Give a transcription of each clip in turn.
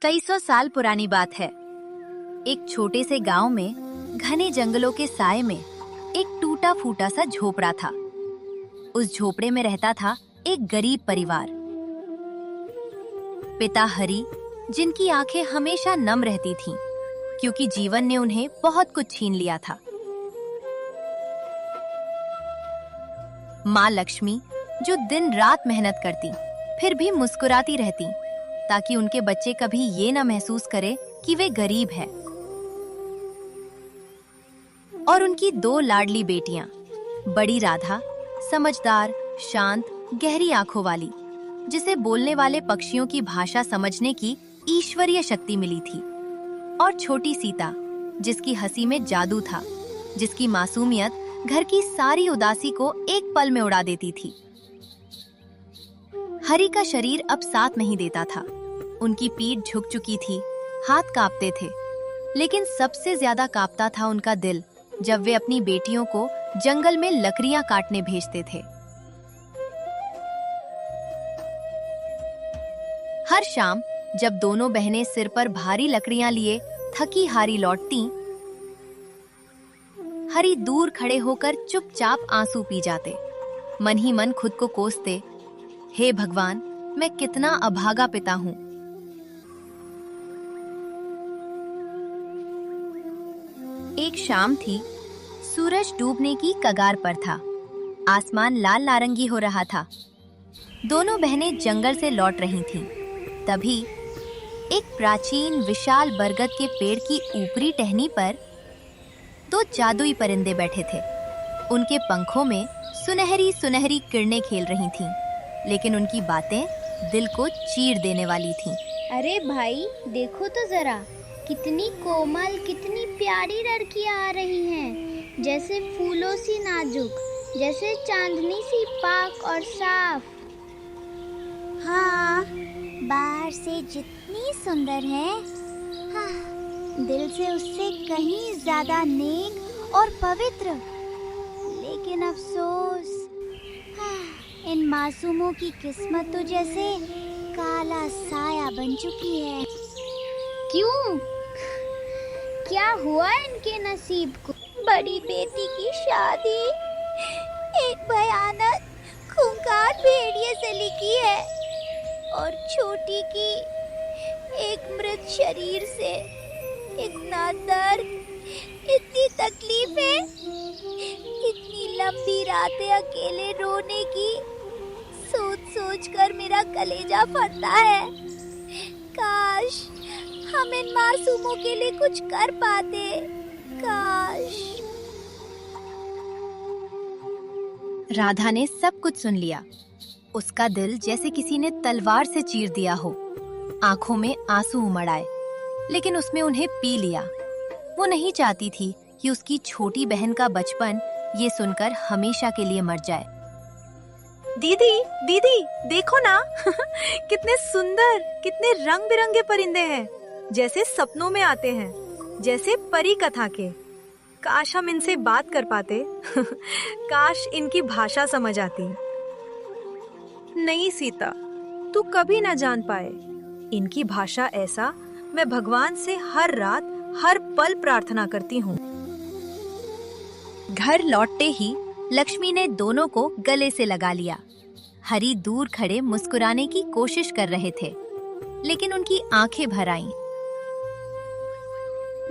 कई सौ साल पुरानी बात है। एक छोटे से गांव में घने जंगलों के साए में एक टूटा फूटा सा झोपड़ा था। उस झोपड़े में रहता था एक गरीब परिवार। पिता हरि, जिनकी आंखें हमेशा नम रहती थीं, क्योंकि जीवन ने उन्हें बहुत कुछ छीन लिया था। माँ लक्ष्मी, जो दिन रात मेहनत करती फिर भी मुस्कुराती रहती, ताकि उनके बच्चे कभी ये न महसूस करे कि वे गरीब हैं। और उनकी दो लाडली बेटियां, बड़ी राधा, समझदार, शांत, गहरी आंखों वाली, जिसे बोलने वाले पक्षियों की भाषा समझने की ईश्वरीय शक्ति मिली थी, और छोटी सीता, जिसकी हंसी में जादू था, जिसकी मासूमियत घर की सारी उदासी को एक पल में उड़ा देती थी। हरि का शरीर अब साथ नहीं देता था। उनकी पीठ झुक चुकी थी, हाथ कांपते थे, लेकिन सबसे ज्यादा कांपता था उनका दिल जब वे अपनी बेटियों को जंगल में लकड़ियां काटने भेजते थे। हर शाम जब दोनों बहनें सिर पर भारी लकड़ियां लिए थकी हारी लौटती, हरि दूर खड़े होकर चुपचाप आंसू पी जाते, मन ही मन खुद को कोसते, हे भगवान, मैं कितना अभागा पिता हूं। एक शाम थी। सूरज डूबने की कगार पर था। आसमान लाल नारंगी हो रहा था। दोनों बहनें जंगल से लौट रही थीं। तभी एक प्राचीन विशाल बरगद के पेड़ की ऊपरी टहनी पर दो जादुई परिंदे बैठे थे। उनके पंखों में सुनहरी सुनहरी किरणें खेल रही थीं, लेकिन उनकी बातें दिल को चीर देने वाली थीं। अरे भाई, देखो तो जरा, कितनी कोमल, कितनी प्यारी लड़कियां आ रही हैं, जैसे फूलों सी नाजुक, जैसे चांदनी सी पाक और साफ। हाँ, बाहर से जितनी सुंदर है, हाँ, दिल से उससे कहीं ज्यादा नेक और पवित्र। लेकिन अफसोस, हाँ, इन मासूमों की किस्मत तो जैसे काला साया बन चुकी है। क्यों? क्या हुआ इनके नसीब को? बड़ी बेटी की शादी एक भयानक खूंखार भेड़िए से लिखी है, और छोटी की एक मृत शरीर से। इतना दर्द, इतनी तकलीफें, इतनी लंबी रातें अकेले रोने की, सोच सोच कर मेरा कलेजा फटता है। काश हम इन मासूमों के लिए कुछ कर पाते। काश। राधा ने सब कुछ सुन लिया। उसका दिल जैसे किसी ने तलवार से चीर दिया हो। आंखों में आंसू उमड़ आए, लेकिन उसमें उन्हें पी लिया। वो नहीं चाहती थी कि उसकी छोटी बहन का बचपन ये सुनकर हमेशा के लिए मर जाए। दीदी, दीदी, देखो ना कितने सुंदर, कितने रंग बिरंगे परिंदे हैं, जैसे सपनों में आते हैं, जैसे परी कथा के। काश हम इनसे बात कर पाते काश इनकी भाषा समझ आती। नहीं सीता, तू कभी ना जान पाए इनकी भाषा। ऐसा मैं भगवान से हर रात हर पल प्रार्थना करती हूँ। घर लौटते ही लक्ष्मी ने दोनों को गले से लगा लिया। हरि दूर खड़े मुस्कुराने की कोशिश कर रहे थे, लेकिन उनकी आंखें भर आईं।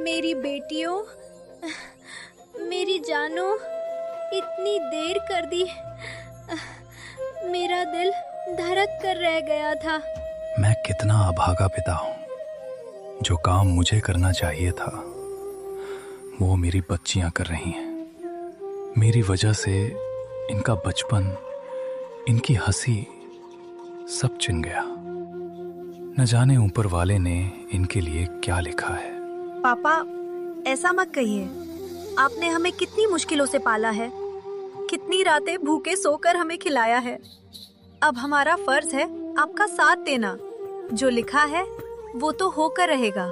मेरी बेटियों, मेरी जानों, इतनी देर कर दी, मेरा दिल धड़क कर रह गया था। मैं कितना अभागा पिता हूँ। जो काम मुझे करना चाहिए था वो मेरी बच्चियां कर रही हैं। मेरी वजह से इनका बचपन, इनकी हंसी सब छिन गया। न जाने ऊपर वाले ने इनके लिए क्या लिखा है। पापा, ऐसा मत कहिए। आपने हमें कितनी मुश्किलों से पाला है, कितनी रातें भूखे सोकर हमें खिलाया है। अब हमारा फर्ज है आपका साथ देना। जो लिखा है वो तो होकर रहेगा।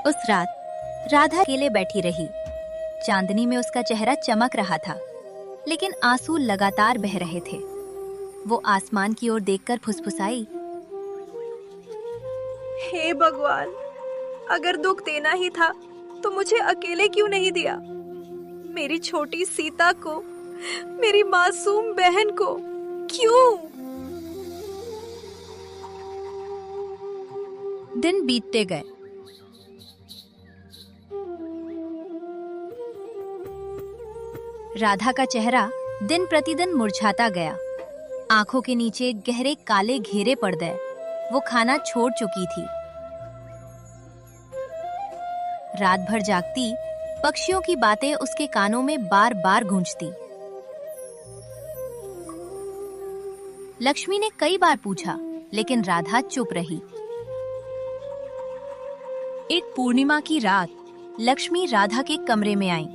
उस रात राधा अकेले बैठी रही। चांदनी में उसका चेहरा चमक रहा था, लेकिन आंसू लगातार बह रहे थे। वो आसमान की ओर देखकर फुसफुसाई, हे भगवान, अगर दुख देना ही था तो मुझे अकेले क्यों नहीं दिया? मेरी छोटी सीता को, मेरी मासूम बहन को क्यों? दिन बीतते गए। राधा का चेहरा दिन प्रतिदिन मुरझाता गया। आंखों के नीचे गहरे काले घेरे पड़ गए। वो खाना छोड़ चुकी थी। रात भर जागती, पक्षियों की बातें उसके कानों में बार बार गूंजती। लक्ष्मी ने कई बार पूछा, लेकिन राधा चुप रही। एक पूर्णिमा की रात लक्ष्मी राधा के कमरे में आई।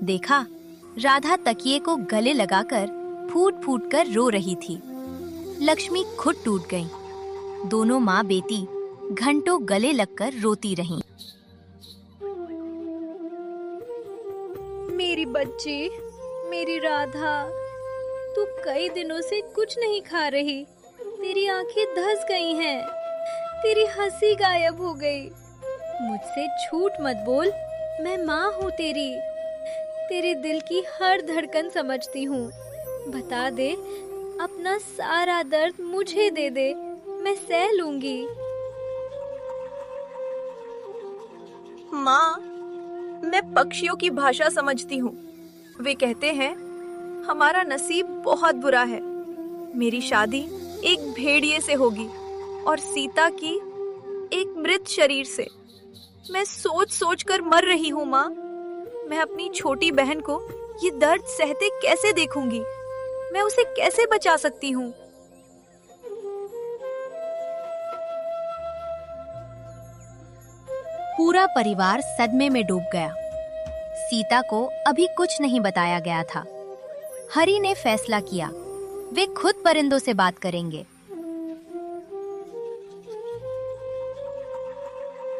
देखा, राधा तकिए को गले लगाकर फूट फूट कर रो रही थी। लक्ष्मी खुद टूट गई। दोनों माँ बेटी घंटों गले लगकर रोती रहीं। मेरी बच्ची, मेरी राधा, तू कई दिनों से कुछ नहीं खा रही। तेरी आंखें धंस गई हैं, तेरी हंसी गायब हो गई। मुझसे झूठ मत बोल, मैं माँ हूँ तेरी। तेरे दिल की हर धड़कन समझती हूँ। बता दे, अपना सारा दर्द मुझे दे दे, मैं सह लूंगी। माँ, मैं पक्षियों की भाषा समझती हूँ। वे कहते हैं, हमारा नसीब बहुत बुरा है। मेरी शादी एक भेड़िए से होगी और सीता की एक मृत शरीर से। मैं सोच सोच कर मर रही हूँ माँ। मैं अपनी छोटी बहन को ये दर्द सहते कैसे देखूंगी? मैं उसे कैसे बचा सकती हूँ? पूरा परिवार सदमे में डूब गया। सीता को अभी कुछ नहीं बताया गया था। हरि ने फैसला किया, वे खुद परिंदों से बात करेंगे।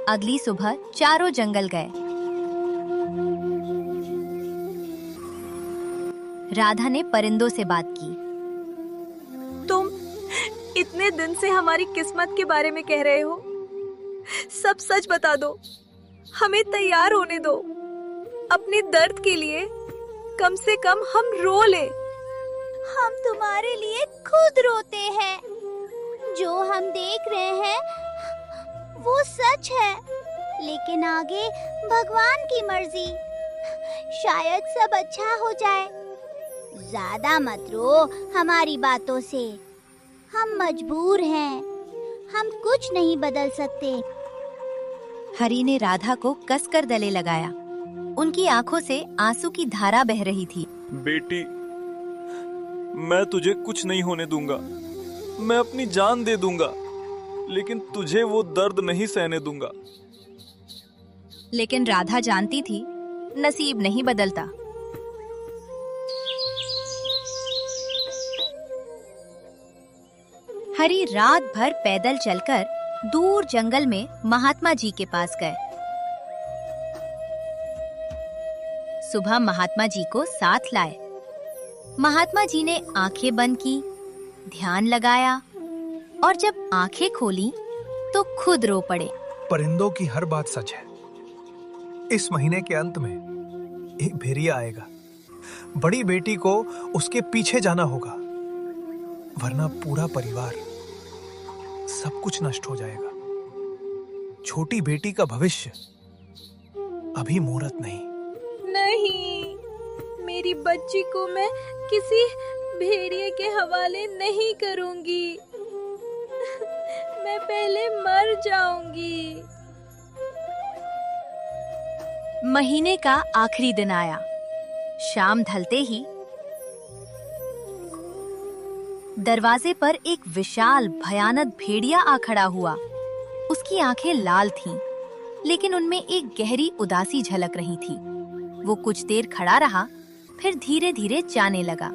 अगली सुबह चारों जंगल गए। राधा ने परिंदों से बात की। तुम इतने दिन से हमारी किस्मत के बारे में कह रहे हो। सब सच बता दो, हमें तैयार होने दो। अपने दर्द के लिए कम से कम हम रो ले। हम तुम्हारे लिए खुद रोते हैं। जो हम देख रहे हैं वो सच है, लेकिन आगे भगवान की मर्जी। शायद सब अच्छा हो जाए। ज्यादा मत रो हमारी बातों से। हम मजबूर हैं, हम कुछ नहीं बदल सकते। हरि ने राधा को कसकर गले लगाया। उनकी आंखों से आंसू की धारा बह रही थी। बेटी, मैं तुझे कुछ नहीं होने दूंगा। मैं अपनी जान दे दूंगा, लेकिन तुझे वो दर्द नहीं सहने दूंगा। लेकिन राधा जानती थी, नसीब नहीं बदलता। हरि रात भर पैदल चलकर दूर जंगल में महात्मा जी के पास गए। सुबह महात्मा जी को साथ लाए। महात्मा जी ने आंखें बंद की, ध्यान लगाया और जब आंखें खोली तो खुद रो पड़े। परिंदों की हर बात सच है। इस महीने के अंत में एक भेड़िया आएगा। बड़ी बेटी को उसके पीछे जाना होगा, वरना पूरा परिवार, सब कुछ नष्ट हो जाएगा। छोटी बेटी का भविष्य अभी मुहूर्त नहीं। नहीं, मेरी बच्ची को मैं किसी भेड़िए के हवाले नहीं करूंगी। मैं पहले मर जाऊंगी। महीने का आखिरी दिन आया। शाम ढलते ही दरवाजे पर एक विशाल भयानक भेड़िया आ खड़ा हुआ। उसकी आंखें लाल थीं, लेकिन उनमें एक गहरी उदासी झलक रही थी। वो कुछ देर खड़ा रहा, फिर धीरे धीरे जाने लगा।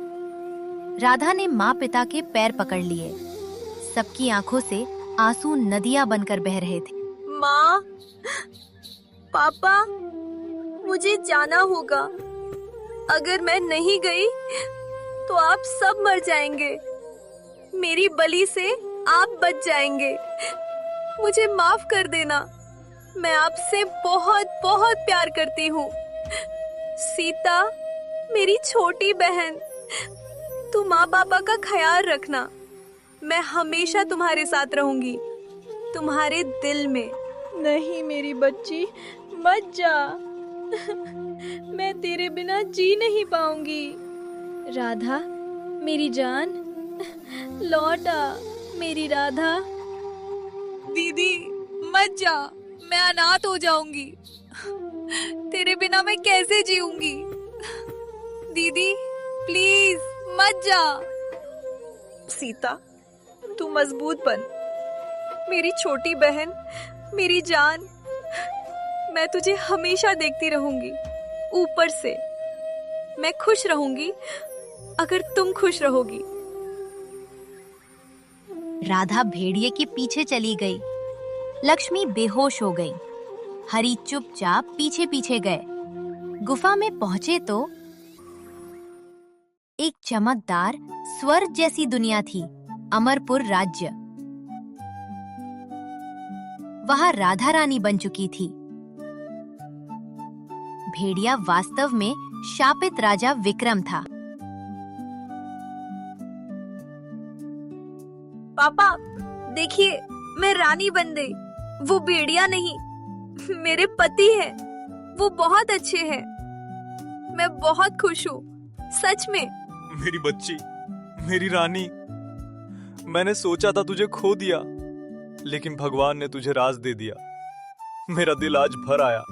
राधा ने माँ पिता के पैर पकड़ लिए। सबकी आंखों से आंसू नदियां बनकर बह रहे थे। माँ, पापा, मुझे जाना होगा। अगर मैं नहीं गई तो आप सब मर जाएंगे। मेरी बलि से आप बच जाएंगे। मुझे माफ कर देना। मैं आपसे बहुत बहुत प्यार करती हूँ। सीता, मेरी छोटी बहन, तू माँ पापा का ख्याल रखना। मैं हमेशा तुम्हारे साथ रहूंगी, तुम्हारे दिल में। नहीं मेरी बच्ची, मत जा। मैं तेरे बिना जी नहीं पाऊंगी। राधा, मेरी जान, लौट आ मेरी राधा। दीदी मत जा, मैं अनाथ हो जाऊंगी। तेरे बिना मैं कैसे जीऊंगी? दीदी प्लीज मत जा। सीता, तू मजबूत बन, मेरी छोटी बहन, मेरी जान। मैं तुझे हमेशा देखती रहूंगी ऊपर से। मैं खुश रहूंगी अगर तुम खुश रहोगी। राधा भेड़िए के पीछे चली गई। लक्ष्मी बेहोश हो गई। हरि चुपचाप पीछे पीछे गए। गुफा में पहुंचे तो एक चमकदार स्वर्ग जैसी दुनिया थी, अमरपुर राज्य। वहां राधा रानी बन चुकी थी। भेड़िया वास्तव में शापित राजा विक्रम था। पापा देखिए, मैं रानी बन गई। वो भेड़िया नहीं, मेरे पति हैं। वो बहुत अच्छे हैं। मैं बहुत खुश हूँ, सच में। मेरी बच्ची, मेरी रानी, मैंने सोचा था तुझे खो दिया, लेकिन भगवान ने तुझे राज दे दिया। मेरा दिल आज भर आया।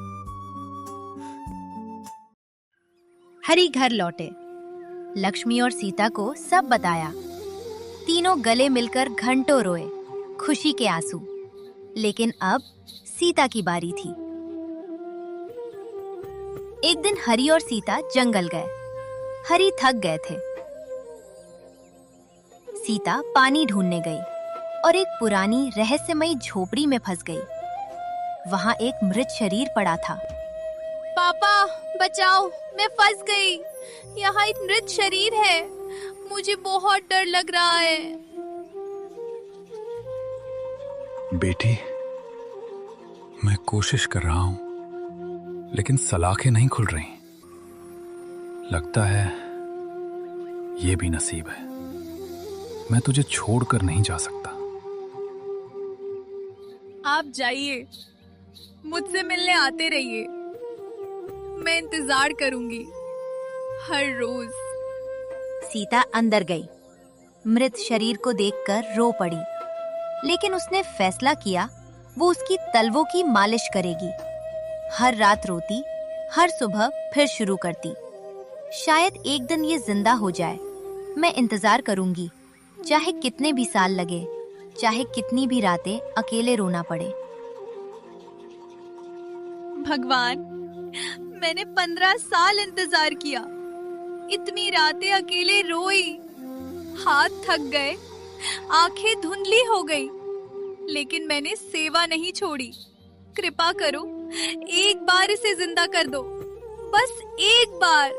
हरि घर लौटे। लक्ष्मी और सीता को सब बताया। तीनों गले मिलकर घंटों रोए, खुशी के आंसू। लेकिन अब सीता की बारी थी। एक दिन हरि और सीता जंगल गए। हरि थक गए थे। सीता पानी ढूंढने गई और एक पुरानी रहस्यमयी झोपड़ी में फंस गई। वहां एक मृत शरीर पड़ा था। पापा बचाओ, मैं फंस गई। यहाँ एक मृत शरीर है। मुझे बहुत डर लग रहा है। बेटी, मैं कोशिश कर रहा हूं, लेकिन सलाखें नहीं खुल रही। लगता है ये भी नसीब है। मैं तुझे छोड़कर नहीं जा सकता। आप जाइए, मुझसे मिलने आते रहिए। मैं इंतजार करूंगी हर रोज। सीता अंदर गई। मृत शरीर को देखकर रो पड़ी। लेकिन उसने फैसला किया वो उसकी तलवों की मालिश करेगी। हर रात रोती, हर सुबह फिर शुरू करती। शायद एक दिन ये जिंदा हो जाए। मैं इंतजार करूंगी, चाहे कितने भी साल लगे, चाहे कितनी भी रातें अकेले रोना पड़े। भगवान, मैंने 15 साल इंतजार किया। इतनी रातें अकेले रोई, हाथ थक गए, आंखें धुंधली हो गई, लेकिन मैंने सेवा नहीं छोड़ी। कृपा करो, एक बार इसे जिंदा कर दो, बस एक बार।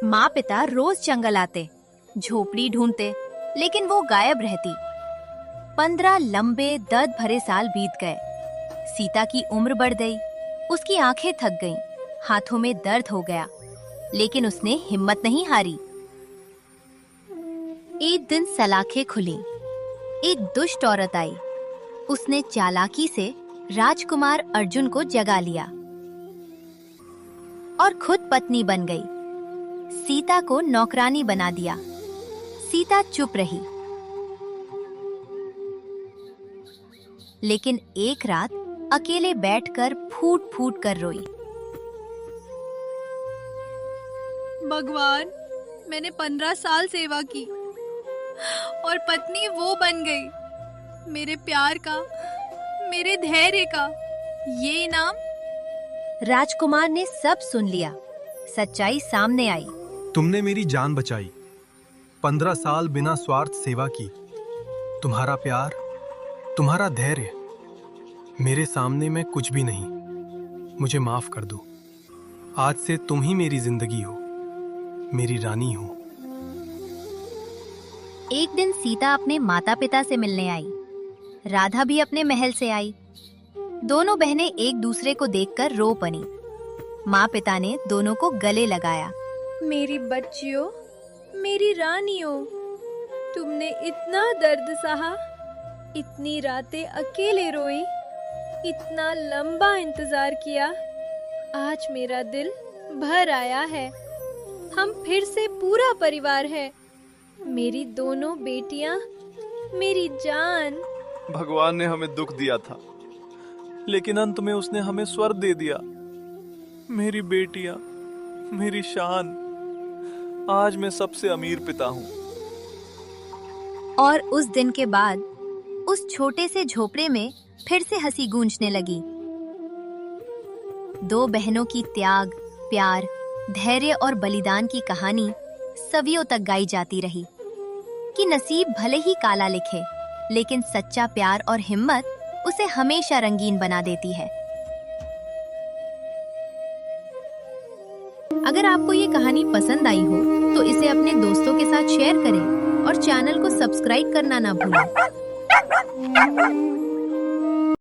माँ पिता रोज जंगल आते, झोपड़ी ढूंढते, लेकिन वो गायब रहती। 15 लंबे दर्द भरे साल बीत गए। सीता की उम्र बढ़ गई, उसकी आंखें थक गईं, हाथों में दर्द हो गया, लेकिन उसने हिम्मत नहीं हारी। एक दिन सलाखें खुली। एक दुष्ट औरत आई। उसने चालाकी से राजकुमार अर्जुन को जगा लिया और खुद पत्नी बन गई। सीता को नौकरानी बना दिया। सीता चुप रही। लेकिन एक रात अकेले बैठकर फूट फूट कर रोई। भगवान, मैंने 15 साल सेवा की और पत्नी वो बन गई। मेरे प्यार का, मेरे धैर्य का ये इनाम। राजकुमार ने सब सुन लिया। सच्चाई सामने आई। तुमने मेरी जान बचाई, 15 साल बिना स्वार्थ सेवा की। तुम्हारा प्यार, तुम्हारा धैर्य मेरे सामने में कुछ भी नहीं। मुझे माफ कर दो। आज से तुम ही मेरी जिंदगी हो, मेरी रानी हो। एक दिन सीता अपने माता पिता से मिलने आई। राधा भी अपने महल से आई। दोनों बहनें एक दूसरे को देखकर रो पड़ी। माँ पिता ने दोनों को गले लगाया। मेरी बच्चियों, मेरी रानियों, तुमने इतना दर्द सहा, इतनी रातें अकेले रोई, इतना लंबा इंतजार किया। आज मेरा दिल भर आया है। हम फिर से पूरा परिवार है। मेरी दोनों बेटियां, मेरी जान। भगवान ने हमें दुख दिया था, लेकिन अंत में उसने हमें स्वर्ग दे दिया। मेरी बेटियां, मेरी शान, आज मैं सबसे अमीर पिता हूँ। और उस दिन के बाद उस छोटे से झोपड़े में फिर से हंसी गूंजने लगी। दो बहनों की त्याग, प्यार, धैर्य और बलिदान की कहानी सदियों तक गाई जाती रही कि नसीब भले ही काला लिखे, लेकिन सच्चा प्यार और हिम्मत उसे हमेशा रंगीन बना देती है। अगर आपको ये कहानी पसंद आई हो तो इसे अपने दोस्तों के साथ शेयर करें और चैनल को सब्सक्राइब करना ना भूलें।